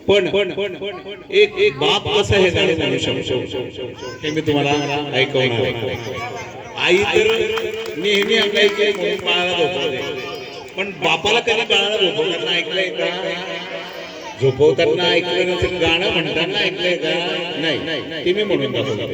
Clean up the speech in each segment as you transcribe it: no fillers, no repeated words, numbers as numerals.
पण एक एक बाप कसं हे गाणं म्हणू शकतो हे मी तुम्हाला ऐकवणार आहे. आई तर नेहमी ऐकायची म्हणून बाळाला झोपवते, पण बापाला कधी बाळाला झोपवताना ऐकलंय का? झोपवताना ऐकलं नसेल, गाणं म्हणताना ऐकलंय का? नाही, ते मी म्हणून दाखवतो.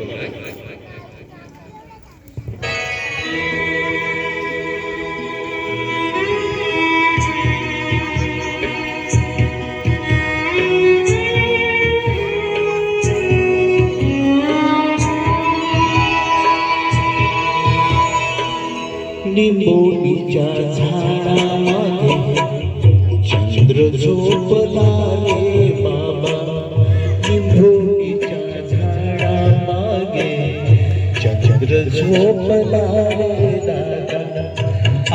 निंबोणीच्या झाडामध्ये चंद्र झोपला रे बाबा, निंबोणीच्या झाडामागे चंद्र झोपला रे दादा.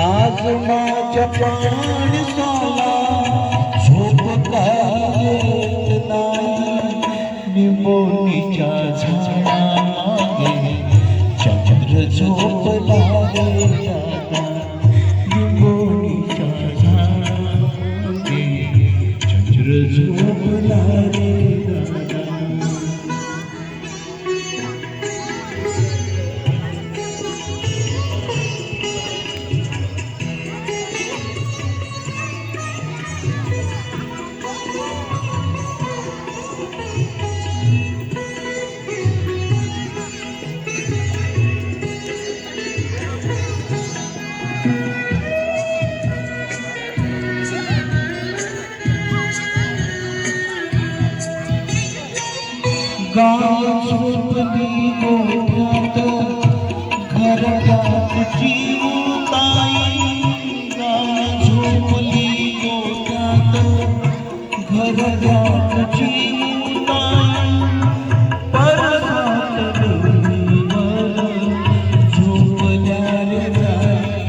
आज माझ्या माणसाला झोप काय येत नाही, निंबोणीच्या झाडामागे चंद्र झोपला रे दादा. निंबोणीच्या झाडामागे चंद्र झोपला रे दादा. गाय झोपली गोठ्यात घरदारची ताई, गाय झोपली गोठ्यात घरदारची ताई. परसात डोलीवर झोपल्या रे जाई,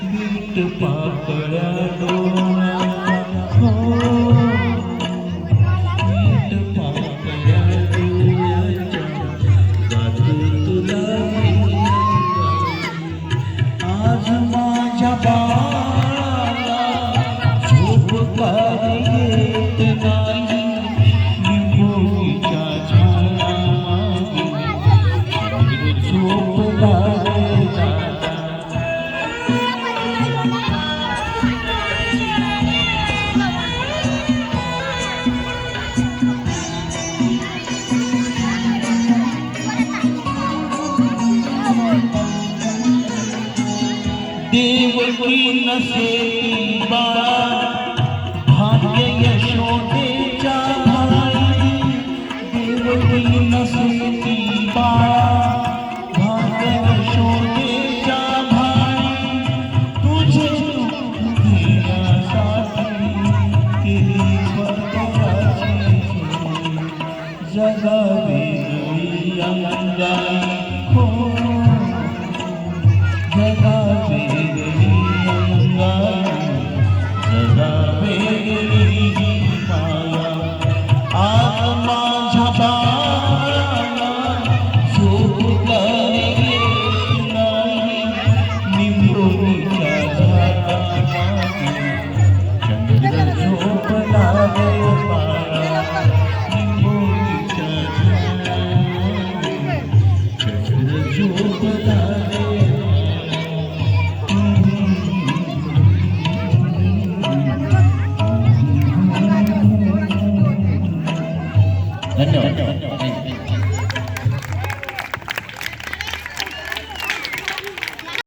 मीठ पाकळ्या डोळ्याचा हो, आज माझ्या बाळाला झोप काय येत नाही, निंबोणीच्या झाडामागे चंद्र झोपला रे दादा. देवकी नसेली बाळा, भाग्य यशोदेच्या भाई. देवकी नसेली बाळा, भाग्य यशोदेच्या भाई. तुझे घेण्यासाठी केली स्वर्गाची जगावे अंगाई हो, जगावे माया. आज माझ्या बाळाला झोप काय नाही, निंबोणीच्या झाडामागे चंद्र झोपला रे बाळा. निंबोणीच्या झाडामागे चंद्र झोपला रे. धन्यवाद.